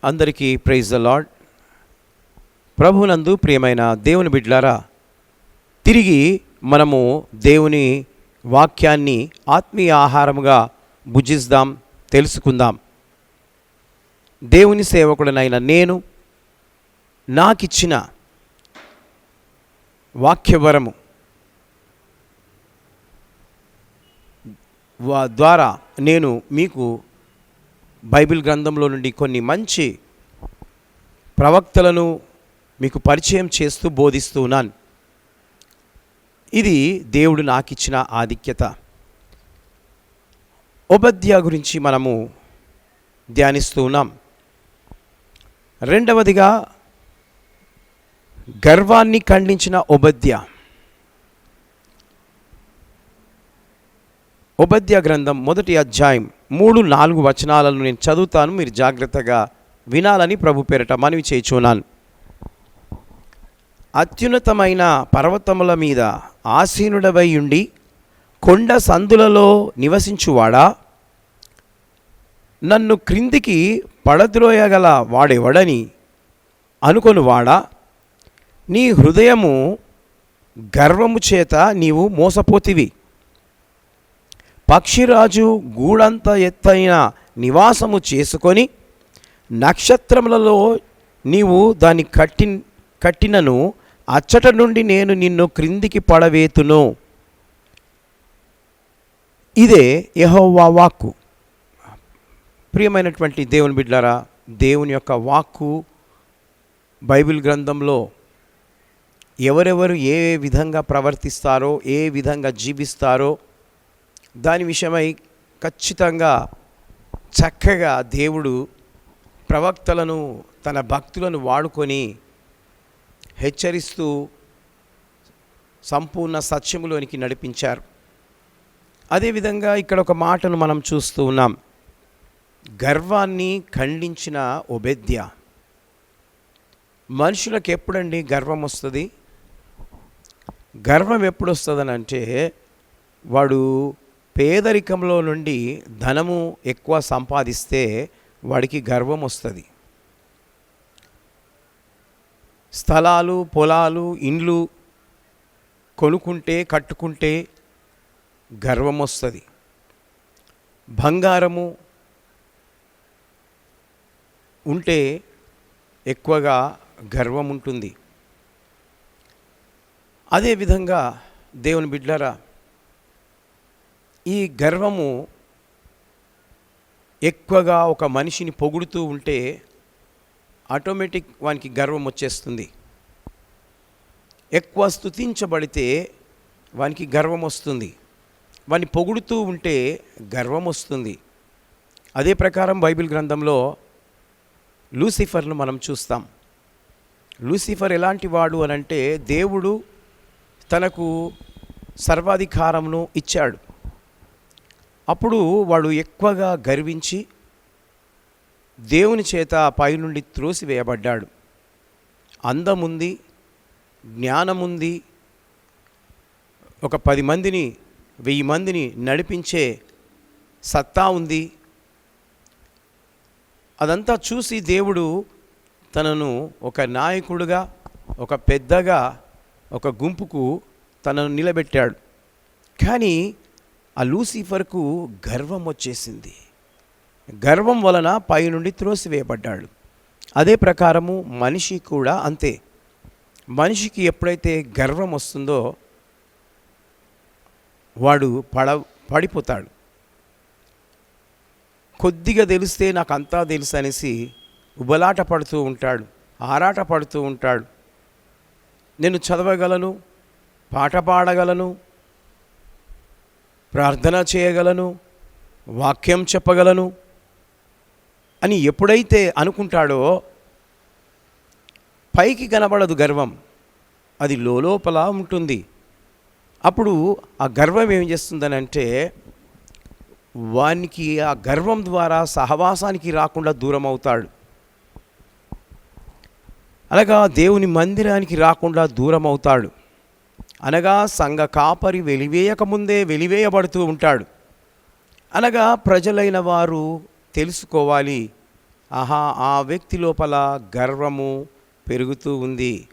అందరికీ praise the lord. ప్రభువునందు ప్రియమైన దేవుని బిడ్డలారా, తిరిగి మనము దేవుని వాక్యాన్ని ఆత్మీయ ఆహారముగా భుజిద్దాం, తెలుసుకుందాం. దేవుని సేవకుడనైన నేను నాకిచ్చిన వాక్యవరము ద్వారా నేను మీకు బైబిల్ గ్రంథంలో నుండి కొన్ని మంచి ప్రవక్తలను మీకు పరిచయం చేస్తూ బోధిస్తూ ఉన్నాను. ఇది దేవుడు నాకు ఇచ్చిన ఆధిక్యత. ఓబద్యా గురించి మనము ధ్యానిస్తూ ఉన్నాం. రెండవదిగా గర్వాన్ని ఖండించిన ఓబద్యా. ఓబద్యా గ్రంథం 1వ అధ్యాయం 3-4 వచనాలను నేను చదువుతాను, మీరు జాగ్రత్తగా వినాలని ప్రభు పేరట మనవి చేయుచున్నాను. అత్యున్నతమైన పర్వతముల మీద ఆసీనుడవై ఉండి కొండ సందులలో నివసించువాడా, నన్ను క్రిందికి పడద్రోయగల వాడెవడని అనుకొనువాడా, నీ హృదయము గర్వము చేత నీవు మోసపోతివి. పక్షిరాజు గూడంత ఎత్తైన నివాసము చేసుకొని నక్షత్రములలో నీవు దాన్ని కట్టినను అచ్చట నుండి నేను నిన్ను క్రిందికి పడవేతును. ఇదే యెహోవా వాక్కు. ప్రియమైనటువంటి దేవుని బిడ్డలారా, దేవుని యొక్క వాక్కు బైబిల్ గ్రంథంలో ఎవరెవరు ఏ విధంగా ప్రవర్తిస్తారో, ఏ విధంగా జీవిస్తారో దాని విషయమై ఖచ్చితంగా చక్కగా దేవుడు ప్రవక్తలను, తన భక్తులను వాడుకొని హెచ్చరిస్తూ సంపూర్ణ సత్యములోనికి నడిపించారు. అదేవిధంగా ఇక్కడ ఒక మాటను మనం చూస్తూ ఉన్నాం. గర్వాన్ని ఖండించిన ఓబద్యా. మనుషులకు ఎప్పుడండి గర్వం వస్తుంది? గర్వం ఎప్పుడు వస్తుందని అంటే, వాడు పేదరికంలో నుండి ధనము ఎక్కువ సంపాదిస్తే వాడికి గర్వం వస్తుంది. స్థలాలు, పొలాలు, ఇండ్లు కొనుక్కుంటే, కట్టుకుంటే గర్వం వస్తుంది. బంగారము ఉంటే ఎక్కువగా గర్వం ఉంటుంది. అదేవిధంగా దేవుని బిడ్డలారా, ఈ గర్వము ఎక్కువగా ఒక మనిషిని పొగుడుతూ ఉంటే ఆటోమేటిక్ వానికి గర్వం వచ్చేస్తుంది. ఎక్కువ స్తుతించబడితే వానికి గర్వం వస్తుంది. వాని పొగుడుతూ ఉంటే గర్వం వస్తుంది. అదే ప్రకారం బైబిల్ గ్రంథంలో లూసిఫర్ను మనం చూస్తాం. లూసిఫర్ ఎలాంటి వాడు అనంటే, దేవుడు తనకు సర్వాధికారమును ఇచ్చాడు. అప్పుడు వాడు ఎక్కువగా గర్వించి దేవుని చేత పైనుండి త్రోసివేయబడ్డాడు. అందముంది, జ్ఞానముంది, ఒక 10 మందిని 1000 మందిని నడిపించే సత్తా ఉంది. అదంతా చూసి దేవుడు తనను ఒక నాయకుడుగా, ఒక పెద్దగా, ఒక గుంపుకు తనను నిలబెట్టాడు. కానీ ఆ లూసిఫర్కు గర్వం వచ్చేసింది. గర్వం వలన పైనుండి త్రోసివేయబడ్డాడు. అదే ప్రకారము మనిషి కూడా అంతే. మనిషికి ఎప్పుడైతే గర్వం వస్తుందో వాడు పడిపోతాడు. కొద్దిగా తెలిస్తే నాకు అంతా తెలుసు అనేసి ఉబలాట పడుతూ ఉంటాడు, ఆరాట పడుతూ ఉంటాడు. నేను చదవగలను, పాట పాడగలను, ప్రార్థన చేయగలను, వాక్యం చెప్పగలను అని ఎప్పుడైతే అనుకుంటాడో పైకి కనబడదు గర్వం, అది లోపల ఉంటుంది. అప్పుడు ఆ గర్వం ఏం చేస్తుందనంటే, వానికి ఆ గర్వం ద్వారా సహవాసానికి రాకుండా దూరం అవుతాడు. అలాగా దేవుని మందిరానికి రాకుండా దూరం అవుతాడు. అనగా సంఘ కాపరి వెలివేయకముందే వెలివేయబడుతూ ఉంటాడు. అనగా ప్రజలైన వారు తెలుసుకోవాలి, ఆహా, ఆ వ్యక్తి లోపల గర్వము పెరుగుతూ ఉంది.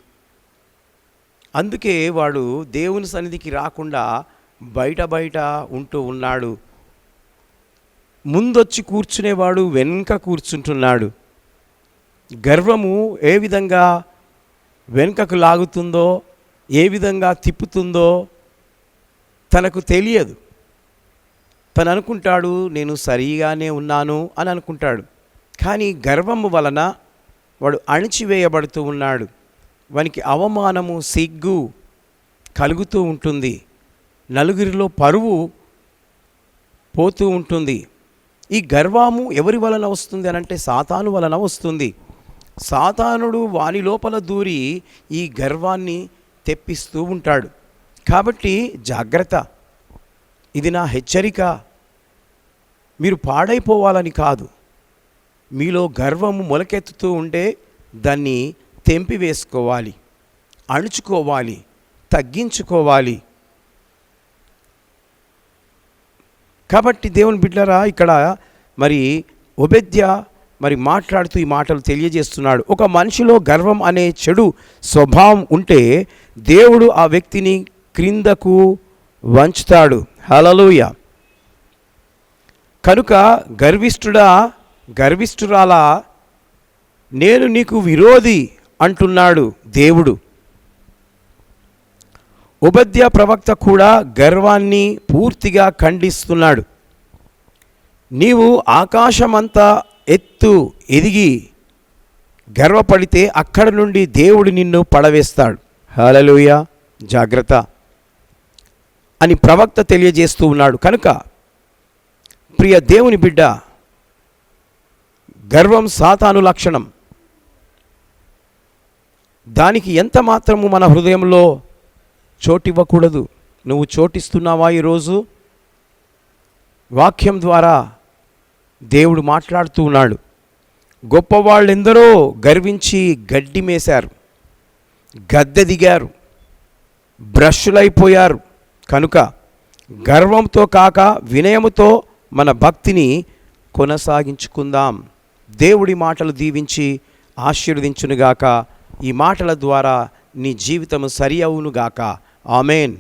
అందుకే వాడు దేవుని సన్నిధికి రాకుండా బయట బయట ఉంటూ ఉన్నాడు. ముందొచ్చి కూర్చునేవాడు వెనుక కూర్చుంటున్నాడు. గర్వము ఏ విధంగా వెనుకకు లాగుతుందో, ఏ విధంగా తిప్పుతుందో తనకు తెలియదు. తను అనుకుంటాడు నేను సరిగానే ఉన్నాను అని అనుకుంటాడు. కానీ గర్వము వలన వాడు అణిచివేయబడుతూ ఉన్నాడు. వానికి అవమానము, సిగ్గు కలుగుతూ ఉంటుంది. నలుగురిలో పరువు పోతూ ఉంటుంది. ఈ గర్వము ఎవరి వలన వస్తుంది అనంటే సాతాను వలన వస్తుంది. సాతానుడు వాని లోపల దూరి ఈ గర్వాన్ని తెప్పిస్తూ ఉంటాడు. కాబట్టి జాగ్రత్త, ఇది నా హెచ్చరిక. మీరు పాడైపోవాలని కాదు. మీలో గర్వము మొలకెత్తుతూ ఉంటే దాన్ని తెంపివేసుకోవాలి, అణుచుకోవాలి, తగ్గించుకోవాలి. కాబట్టి దేవుని బిడ్డలారా, ఇక్కడ మరి ఓబేద్యా మాట్లాడుతూ ఈ మాటలు తెలియజేస్తున్నాడు. ఒక మనిషిలో గర్వం అనే చెడు స్వభావం ఉంటే దేవుడు ఆ వ్యక్తిని క్రిందకు వంచుతాడు. హల్లెలూయా. కనుక గర్విష్ఠురాలా, నేను నీకు విరోధి అంటున్నాడు దేవుడు. ఓబద్యా ప్రవక్త కూడా గర్వాన్ని పూర్తిగా ఖండిస్తున్నాడు. నీవు ఆకాశమంతా ఎత్తు ఎదిగి గర్వపడితే అక్కడి నుండి దేవుడు నిన్ను పడవేస్తాడు. హల్లెలూయా. జాగ్రత్త అని ప్రవక్త తెలియజేస్తూ ఉన్నాడు. కనుక ప్రియ దేవుని బిడ్డ, గర్వం సాతాను లక్షణం. దానికి ఎంత మాత్రము మన హృదయంలో చోటివ్వకూడదు. నువ్వు చోటిస్తున్నావా? ఈరోజు వాక్యం ద్వారా దేవుడు మాట్లాడుతూ ఉన్నాడు. గొప్పవాళ్ళెందరో గర్వించి గడ్డి మేశారు, గద్దె దిగారు, భ్రష్టులైపోయారు. కనుక గర్వంతో కాక వినయముతో మన భక్తిని కొనసాగించుకుందాం. దేవుడి మాటలు దీవించి ఆశీర్వదించునుగాక. ఈ మాటల ద్వారా నీ జీవితము సరి అవునుగాక. ఆమేన్.